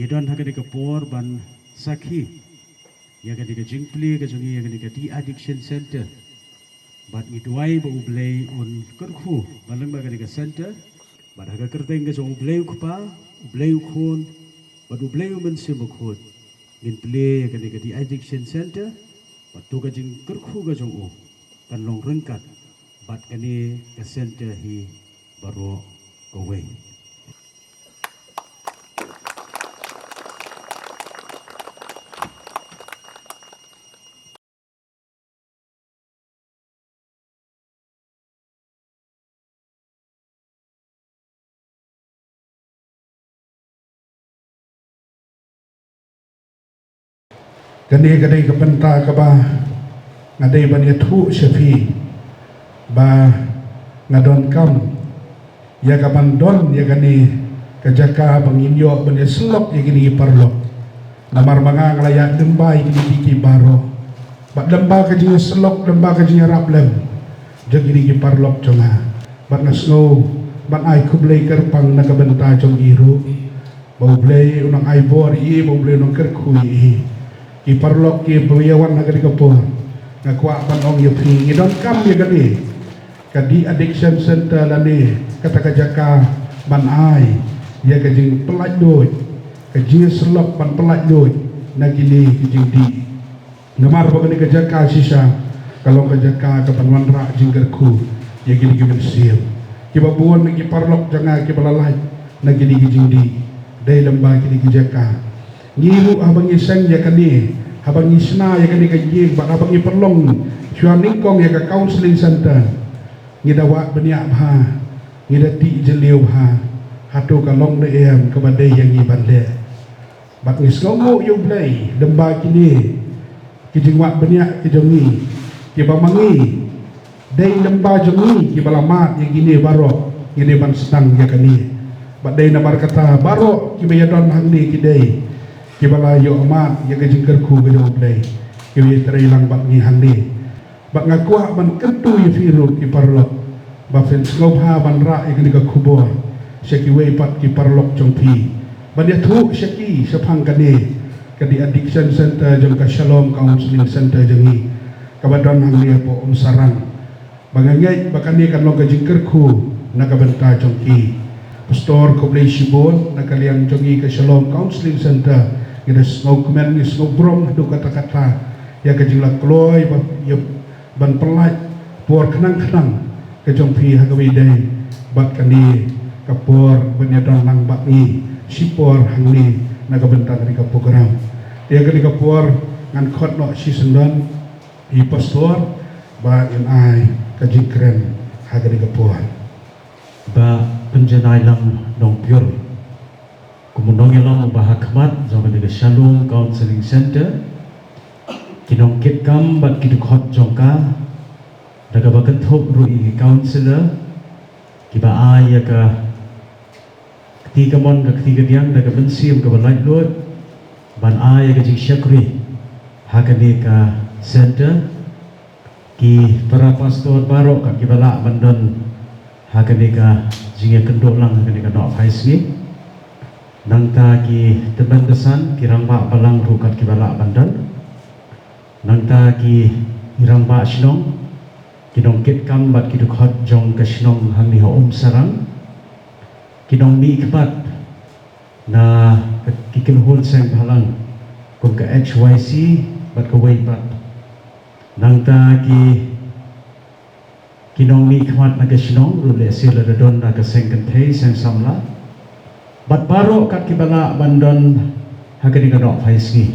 Yedon hagani kapor ban sakhi ya gani ka jingpli ka jongi ya gani ka di addiction center bat ngidwai ba ublay on kerkhu balang ba gani ka center bat haga kerteng ka jong ublay ukpa ublay ukhon bat ublay men simakhot ngin play ya gani ka di addiction center bat tu ka jing kerkhu ka jong u kan long rengkat bat gani ka center hi baro kawai. Gani kepenta kaba ngadai bani thu syafi ba ngadon kam ya kapan don ya gani kajaka banginyo bani selok ya gini parlok namar manga nglayak dembai gini kiki baro bat demba kaji selok demba kaji rablem jagini ki parlok jonga bat nasno bat ai kublai kerpang nakabenta jong iru bau blai unang ai bor i bau blai unang kerkhui i parlok ki bayawan nagari kapor ngakwa panong ya phi ngidon kam ya gani kadi addiction center lani kata kajaka ban ai ya kajing pelaj doi kajing selok ban pelaj doi nagini kajing di ngamar bagani kajaka sisa kalau kajaka kapan wanra jinggerku ya gini giben sil ki babuan ki parlok janga ki balalai nagini kajing di dai lembah kini kajaka ngiru abang iseng ya kani abang isna ya kani kajing bak abang iperlong syuan ningkong ya ka counseling center ngidawa beniak bha ngidati jeliu bha hatu kalong de em kabadai yang ibande bak ngisngomo yu blai demba kini kijingwa beniak kijongi kibamangi dai demba jongi kibalamat yang gini baro ngine ban sedang ya kani bak dai nabar kata baro kibayadon hangni kidai kibala yo amat ya kejingkerku ke jauh blai kiwi terilang bak ngi hangni bak ngakua ban kentu ya firu ki parlok ba fen skobha ban ra ya kini ka kubor syaki wei pat ki parlok jongpi ban ya thu syaki sapang kani kadi addiction center jong ka shalom counseling center jengi kabadon hangni po sarang bangangai bakani kan lo kejingkerku nakabenta jongki pastor koblai shibon nakaliang jongi ka shalom counseling center kita snow kemen ni snow brom do kata-kata ya kejinglah kloy ya ban pelaj por kenang-kenang kejong pi hagawi dai bat kani kapor benyadang nang bakni sipor hangni naga bentar dari program dia kani kapor ngan khot no si sendon i pastor ba in ai kajing keren hagani kapor ba penjenai lang dong pure kumundong yalang bahakmat zaman di Shalom Counseling Center kinong kitkam bat kidukot jongka daga bakan thop rui counselor kiba ay ka ketiga mon ka ketiga diang daga bensim ka balai lot ban ay ka jing syakri hakani ka center ki para pastor barok ka kibala bandon hakani ka jinga kendok lang hakani ka no faisni nang ta ki tebandesan kirang ba balang rukat ki balak bandan nang ta ki irang ba sinong kinong kit kam bat ki dukhot jong ka sinong hang ni ho sarang kinong ni ikpat na ki kinhol sang balang kung ka HYC bat ka way pat nang ta ki kinong ni ikpat na ka sinong rule sila dadon na ka sang kantay sang samla bat baro kat kibala bandon hagani kanok faisni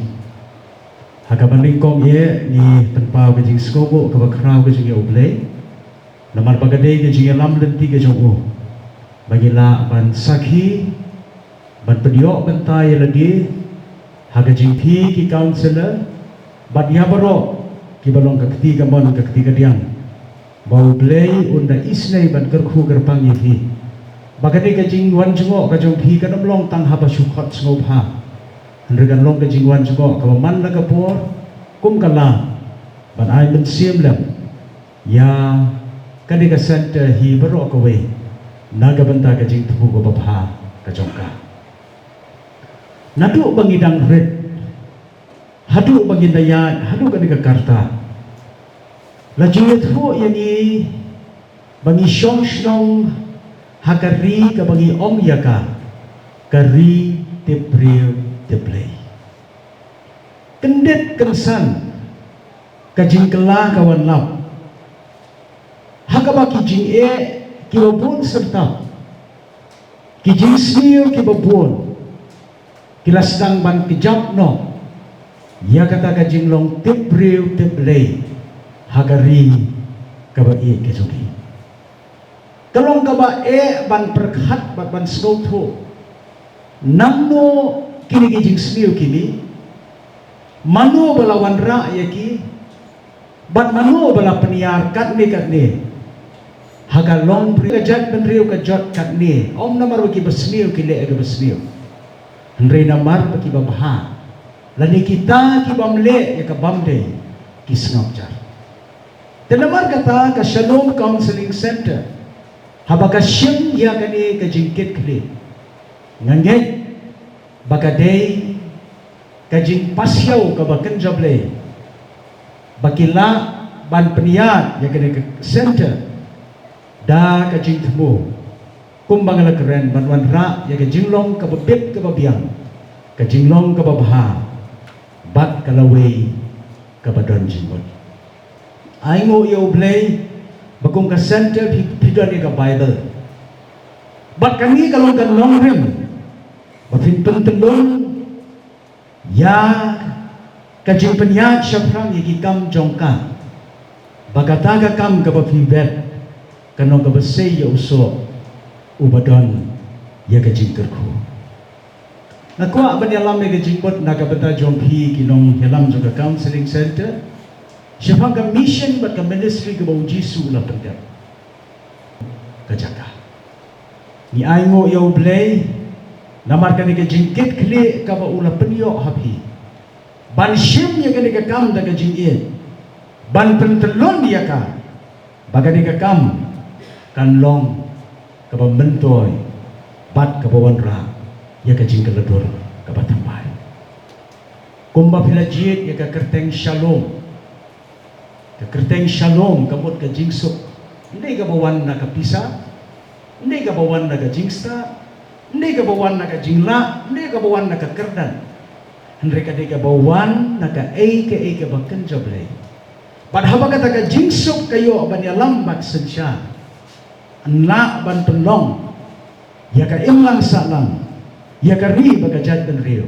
hagabanding kong ye ni tanpa kajing skobo kabakraw kajing ublay namar bagade kajing lam lenti kajong u bagila ban sakhi ban pediok bentay lagi hagajing pi ki counselor bat ya baro kibalong kakti gamon kakti kadiang bau blay unda isnay ban kerkhu gerpang yefi bagani kajing wan jungo kajong pi kanam long tang haba syukot sngop ha hendragan long kajing wan jungo kaman na kapor kum kala ban ai ben sim lem ya kadi ka center hi baro ka we naga banta kajing tubu ko bapha kajong ka Nadu bangi dangret, hadu bangi dayat, hadu kani Jakarta. Laju itu yang ini bangi syong syong hakari ke bangi om yaka kari tebril teblay. Kendet kensan kajing kelah kawan lap. Hakabaki jing kibabun serta kijing sniu kibabun kila sedang ban kejap no ya kata kajing long tebril teblay hagari kaba kejogi kalong kaba ban perkhat ban snowto namno kini kijing sniu kini manu balawan ra yaki ban manu bala peniar kat ni haga long bri kajat benriu kajat kat ni om namar ki besniu ki le besniu Henry namar baki babha lani kita ki bamle ya ka bamde ki snapjar tenamar kata ka Shalom Counseling Center habaka syem ya kani ka jingkit kli nganget baka day ka jing pasyaw ka bakan jable bakila ban peniat ya kani ka center da ka jing temu kumbang la keren banwan ra ya ka jinglong ka babit ka babiang ka jinglong ka babha bat ka laway ka badon jingod ay ngo yo blay bagong ka center pidon ka Bible bat kami kalong ka long rim bafin pentelon ya ka jing penyat syafrang ya ki kam jongka bagataga kam ka bafibet kanong ka basay ya uso ubadon ya kajingkerku. Nakuha ba niya alam ya kajingkot nakabata jonghi kinong helam juga counseling center. Siya pang ka mission ba ka ministry ka bau Jisu ulah pendek. Kajaka. Ni aingo ya ublay namar ka ni kajingkit kli ka ba ulah penyo hapi. Ban syim ya ka ni kakam da kajingit. Ban pentelon ya ka. Baga ni kakam kanlong kabang mentoy bat kabawan ra ya kajing keledor kabatambay kumba pilajit ya ka kerteng shalom kabut kajing sup hindi kabawan na kapisa hindi kabawan na kajingsta hindi kabawan na kajingla hindi kabawan na kakerdan hindi kabawan na ka bakan jablay bat haba kata kajing sup kayo abanyalam bat sensya na ban penlong ya ka imlang salang ya ka ri baga jad ben rio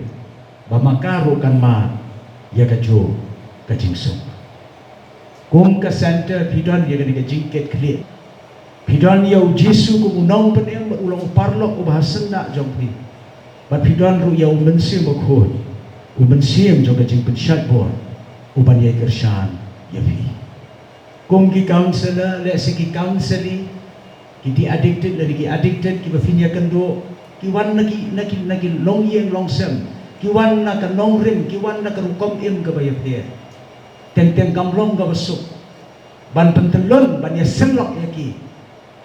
ba makaro kan ma ya ka jo ka jingsung kum ka center pidon ya ka ni ka jingket kli pidon ya Jesu ku unong penem ulang parlok ubahasen na jongpi ba pidon ru ya mensim bakhod mensim jo ka jing pensyat bor uban ya kershan ya vi kum ki counselor le siki counseling Kiti addicted lagi addicted ki bafinya kendo ki wan nagi long yeng long sem ki wan na ka long rim ki wan na ka rukom im ka bayap dia teng kamlong ka basuk ban pentelon ban ya selok yaki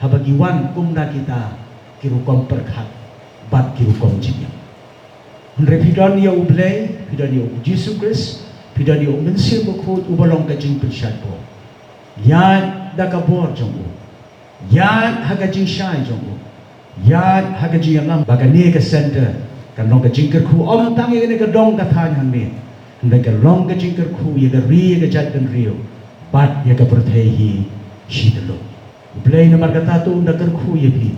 habagi wan kumna kita ki rukom perkhat bat ki rukom jinya Henry pidon ya ublay pidon ya Jesus Christ pidon ya mensil bakhot ubalong ka jing pensyatbo ya da ka bor jong yan hagajing syai jonggo yan hagajing alam bagani ka center kanong ka jingker khu om tang ye ka dong ka than han me ndai ka long ka jingker khu ye ka ri ka jat kan rio bat ye ka perthehi shidlo blai na markata tu unda kar khu ye bi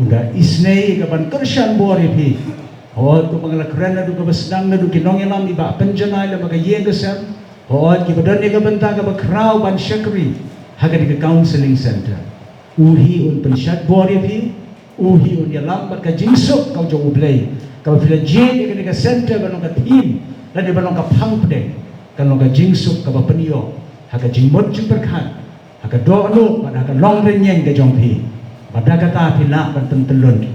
unda isnei ka ban kershan bor ye bi ho tu mangala kren na du ka basdang na du kinong alam iba penjanai la maga ye ka sam ho ki badan ye ka banta ka ba krau ban shakri hagadi ka counseling center uhi un pensyat bori pi uhi un ya lambat ka jingsuk kau jauh ublay kau fila jin ka center ka ka team dan di balong ka pangpde kan ka jingsuk ka bapenio haka jingmot jing berkat haka do anu pada haka long renyeng ka jong pi pada kata pila ban tentelun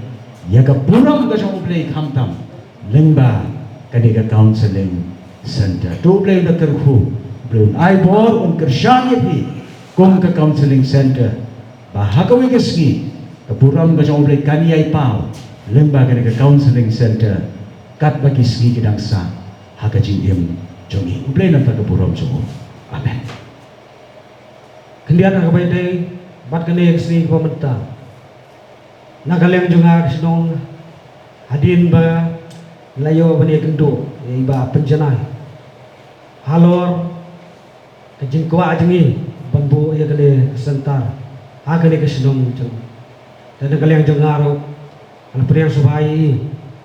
ya ka puram ka jong ublay khamtam lengba ka ka counseling center tu ublay da kerhu ublay ai bor un kershan pi kum ka counseling center bahagawi kasgi kapuram ka jong ublay kaniyay pao lembaga ka counseling center kat bagi segi kedangsa haga jingim jongi ublay na tagapurom jongo. Amen. Kendian ang kabayday bat kani segi pemerintah nagalang jonga sinong hadin ba layo bani kendo iba penjanai halor kajing kwa jengi banbu ya kali sentar ha kali kesinong jong dan kali yang jengaro ala priang subai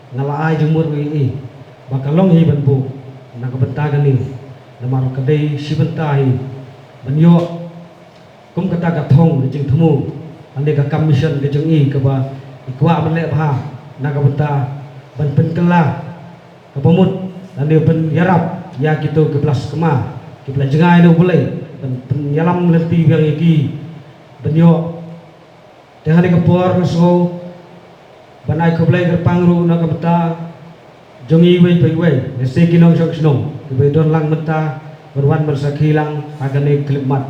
ngalaai jemur wi bakalong hi banbu nakabentagan ni namaro kadai sibentai banyo kum kata katong jing temu ande ka commission ke jengi ke ba ikwa menle ba nakabenta ban penkela kapamut ande pen yarap ya gitu ke belas kema ke belas jengai no boleh dan penyalam lenti yang iki banyo dengan kapor so banai ko boleh gerpangru nakabenta jongi wei pai wei nese kinong sok snong ke don lang menta berwan bersaki lang agane klimat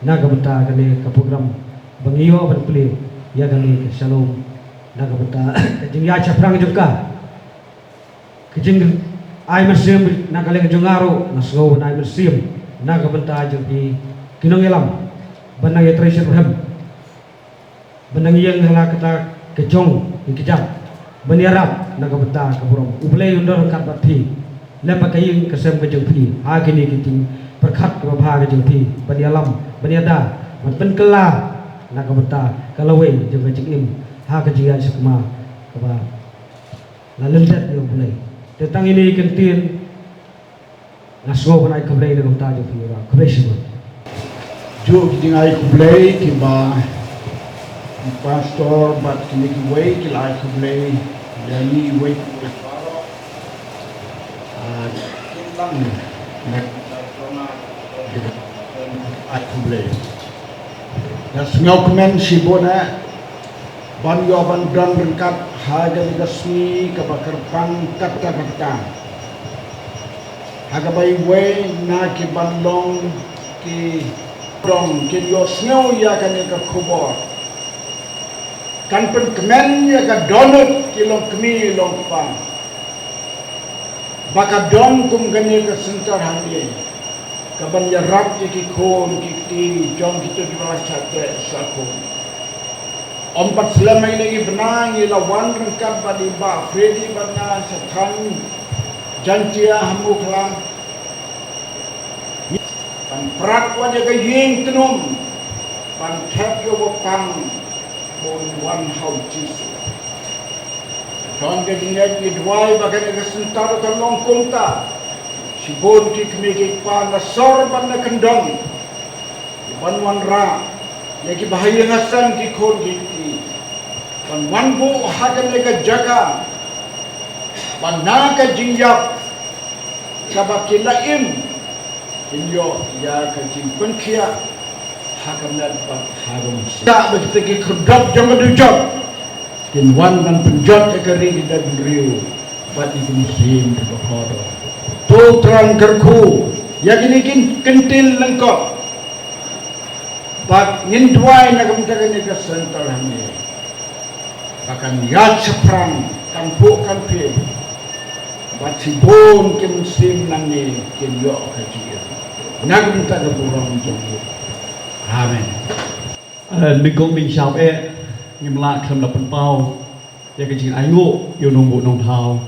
nakabenta agane ka program bangiyo ban puli ya gani shalom nakabenta kajing ya chaprang juga kajing ai mesim nakale jongaro nasgo nai mesim nakabenta jadi kinong elam banang ya treasure ham banang yang hala kata kejong ikijam baniarap nakabenta kaburom ublay undor kat bati lepa kayin kasem kejong pi ha kini kiting perkhat ke bha kejong pi banialam baniada man penkela nakabenta kalawai jeung kejing ha kejia sekma kaba lalendat yo bulai tentang ini kentin nasgo banai kablay na gumta jo fiura kabesho Jo dingai kublay kiba pastor bat kini kuway kilai kublay yani way kilang nek ai kublay nas ngau kemen sibona ban yo ban dan rengkat haga gasmi kabakar pangkat kabakta haga bay way na ki bandong ki dong ki yo snow ya kan ka khubor kan pen kemen ya ka donut ki long kmi long pa baka dong kum gani ka sentar handi ka ban ya rap ki khon ki ti jong ki tu bala chate sako ompat selama ini benang lawan rengkat badi ba Freddy bana sathan jantia hamu klang pan prak wa jaga ying tenum pan thep yo pang bon wan hau jisu don ke dingat ni dwai bagai ke sentar ka long konta si bon ti kmege pa na sor ban na kendong ban wan ra lagi bahaya ngasan ki khon giti pan wan bu hagan lega jaga pan na ka jingjap kaba kilaim inyo ya ka jing penkia hagan na pat hagan sa begitu ki khudap jangan dujab kin wan man penjat ka ri dan riu bat ibu musim ke khodo tu terang kerku ya kini kin kentil lengkap bat ngin tuai na kamta ni ka sentar hani bahkan ya ceprang kan bu kan pi bat si bon kim sim nang ni kin yo ka ji na kamta ka burong jong amen nigong min shao ngim la kham la pen pau ya ka jing ai ngo yo nong bu nong thao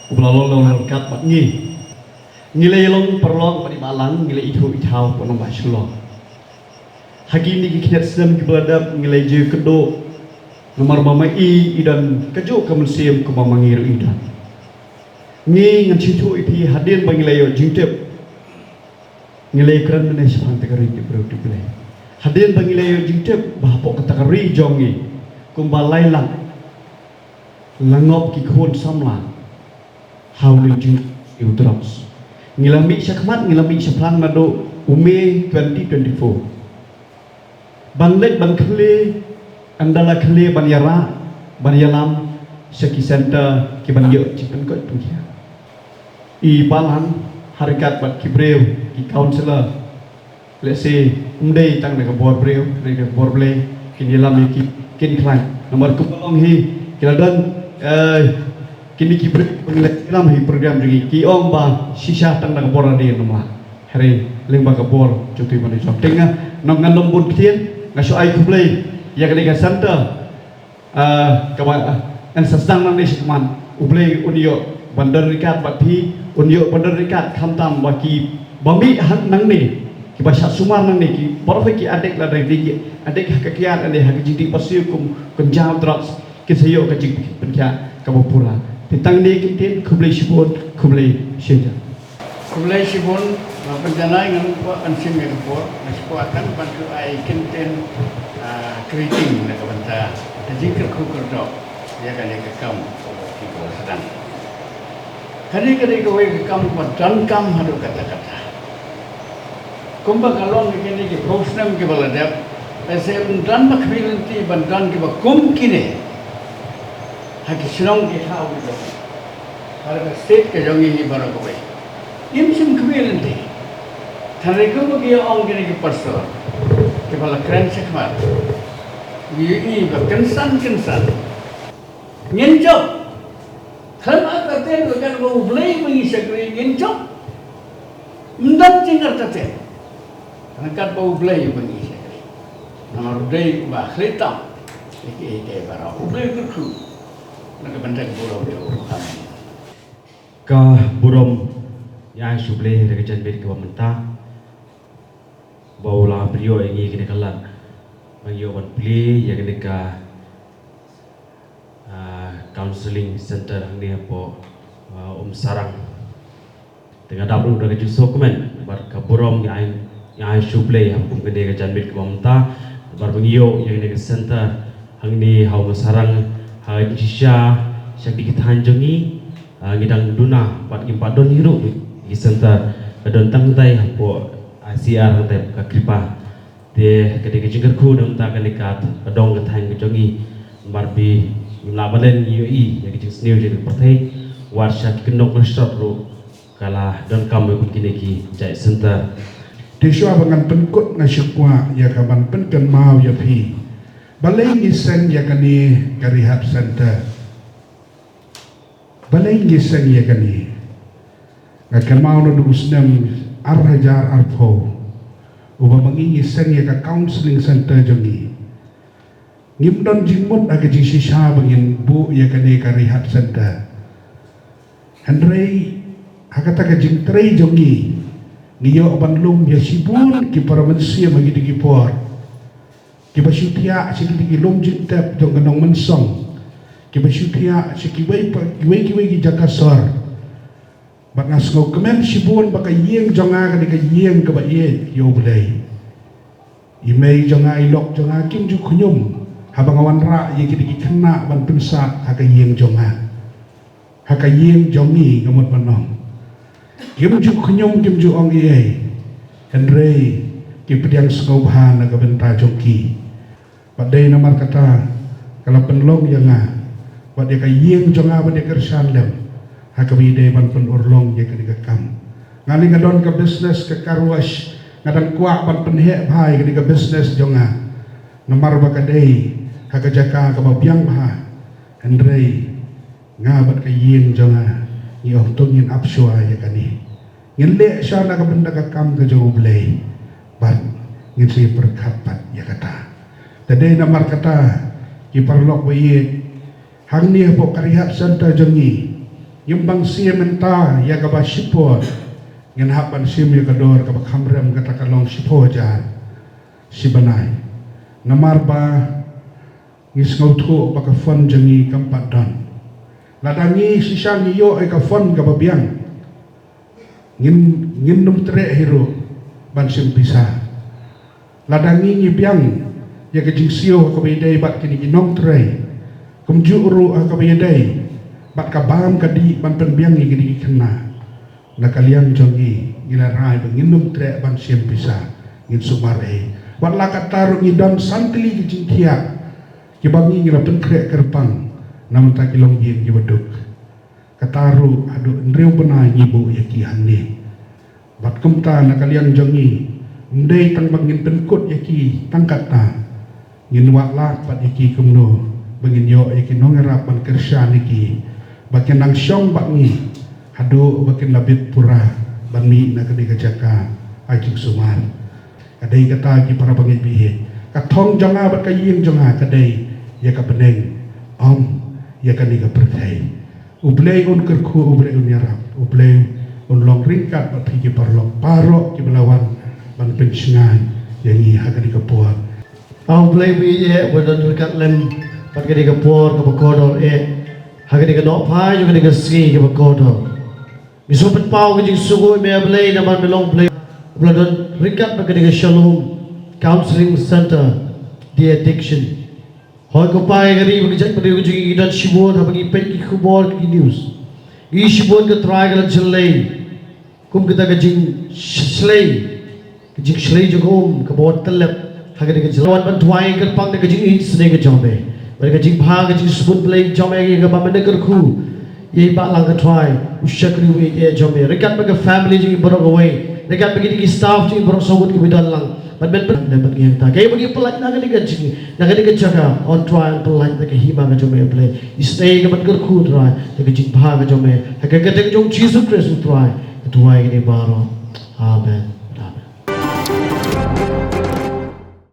ubla lo lo kat bat ngi le long perlong padi balang ngile itu thao ponong ba shlo hagi ni kinet sem ki beladap ngilai je kedo nomor mama i idan kejo kemensiam ke mama ngir idan ni ngan citu ipi hadin bangilai yo jintep ngilai kran ne sepang tegari di bro di play hadin bangilai yo jintep bahpo kategori jongi kumbalai lang langop ki khon samla how ni jing udrops ngilami syakmat ngilami syaplan mado ume 2024 Banglek ban khle andala khle ban yara ban yalam seki center ki ban yo chikan ko tu ya i balan harikat bat ki breu ki counselor let's say umdei tang na bor breu na bor ble ki yalam ki kin klan nomor ku bong hi kiladon kini ki dalam hi program ringi ki om ba sisa tang nak bor di nomla hari leng ba ka bor cuti mani som tenga nong ngan bun tien ngaso ai kublei ya ka dega santa ka ba an sasang nang ni sikman ublei unio bandar rikat bapi unio bandar rikat khamtam baki bami han nang ni ki bahasa sumar nang ni ki perfect ki adek la dari tinggi adek kakiat ade hak jiti pasiu kum kenjam drops ki sayo ka jik penkia ka bopura tentang ni kitin kublei sibon kublei sheda kublei sibon penjana ngan ko ansim ya ko naskuatan bantu ai kinten keriting na ka banta tajikir ku kerdo ya kan ke kam ki ko sedang kali kali ko ke kam ko dan kam hadu kata-kata kumba kalong ini ki prosnam ki baladap ऐसे dan makbilanti bandan ki ba kum kine haki silong ki hau ki ba harga state ke jongi hi bara ko bai im sim kbilanti thare ko ki ong kine ki pasor ki bala kran sekmar yi ba kensan nyenjok kan akaten ko kan go blay mengi sekri nyenjok ndat jingar taten kan bau blay mengi nama rudai bah kereta, ini barang ublai kerku, nak benda burung dia kami. Ka burom yang subleh dari janbir ke mentah, baulah beliau ini kena kalat, beliau wan beli yang kena ka counseling center ni apa sarang, tengah dapur dari jusuk komen, bar ka burom yang subleh yang kena ka janbir ke mentah. Barbengio yang ini center hang ni hau masarang hai sisya syakti kita hanjongi ngidang duna pat impadon hiru di center adon tangtai hapo ACR tang ka kripa te ketika jingkerku dam ta kalikat adong kathang jongi barbi labalen yoi yang jing snew jadi partai warsha kendok resort ro kala don kam begini ki jai center Disua bangan penkut na syukwa ya kaman penkan mau ya pi. Balai ngisen ya kani karihat center. Balai ngisen ya kani. Ngakan mau na dugusnam arhajar arpo. Uba mangingisen ya ka counseling center jongi. Ngimdon jingmut aga jing sisa bangin bu ya kani karihat center. Handrei hakata ka jing trei jongi. Niyo abanlum ya sibun ki para manusia bagi digi por ki basyutia sikiti lom jintep jong ganong mensong ki basyutia sikiway ki jakasor bak ngasgo kemen sibun baka yeng jonga ka diga yeng ka ba ye yo bulai imei jonga ilok jonga kim ju kunyum habang awan ra ye ki digi kena ban pensa haka yeng jonga haka yeng jongi ngamot manong kim ju kunyum kim ju ong ye Henry ki pediang sengobhan na kabenta joki padai namar kata kalau penlong yang bad dia ka yeng jonga bad dia kersan lem hakabide ban pen urlong ye ka digakam ngali ngadon ka business ka karwash ngadang kuak ban penhe bhai ka diga business jonga namar bakadei hakajaka ka mabiang bha Henry ngabat ka yeng jonga ni ong tungin apsua ye kani ngin le sya na ka benda ka kam ka jauh blay ban ngin si perkapat ya kata tadai namar kata ki parlok bayi hang ni po karihat santa jongi yimbang si menta ya ka ba sipo ngin hapan sim ya kador ka ba khamram kata kalong sipo jan si banai namar ba ngis ngautu ba ka fon jongi kampat don ladangi sisang iyo ay ka fon ka babiang ngin num tre hero ban sim pisah ladangi ni biang ya ke jingsio ka bedai bat kini ginong tre kum juru ka bedai bat ka bam ka di ban pen biang ni gini kena na kalian jongi gila rai ngin num tre ban sim pisah ngin sumare wat la ka taru ngidam santli ki jingkia ki bangi ngira pen kre kerpang nam ta kilong yin ki waduk kataru adu ndreu benai ngibu ya ki hanni bat kumta na kalian jongi ndei tang bangin penkut ya ki tangkat ta ngin wat lak pat ya ki kumno bangin yo ya ki nongerap ban kersha ni ki bakin nang syong bakni hadu bakin labit pura banmi na kadi kajaka ajing sumar kadai kata ki para bangit bihe katong jonga bat kayin jonga kadai ya ka beneng ya kani ka perthai ublei un kerku ublei un yarap ublei un long ringkat bat ki parlok parok ki belawan ban pensingai yang i hagani ka puak Ang play bi wadon dekat lem pat kadi ka por ka kodol hagani ka no pa yo kadi ka ski ka kodol miso pat pau ka jing sugo me play naman belong play wadon rikat pa kadi ka Shalom Counseling Center the addiction hoy ko pa kadi bagi jak padi ko jing idan shibon ha bagi pen ki khubor ki news i shibon ka try ka chlei kum kita ka jing slay ka jing slay jogom ka bot telep hagani ka jalan bantuai ka pang ka jing sne ka jombe mereka jing bha ka jing sebut play jombe ka ba mende ka khu ye ba lang ka try ushakri we ye jombe rekat ba ka family jing borok away rekat ba ki staff jing borok sogut ki bidan lang ban ben dapat yang ta kay bagi pelat na ka jing na ka jaga on trial pelat ka hima ka jombe play stay ka ban ka khu try ka jing bha ka jombe ka ka jong Jesus Christ try tuai ni baro amen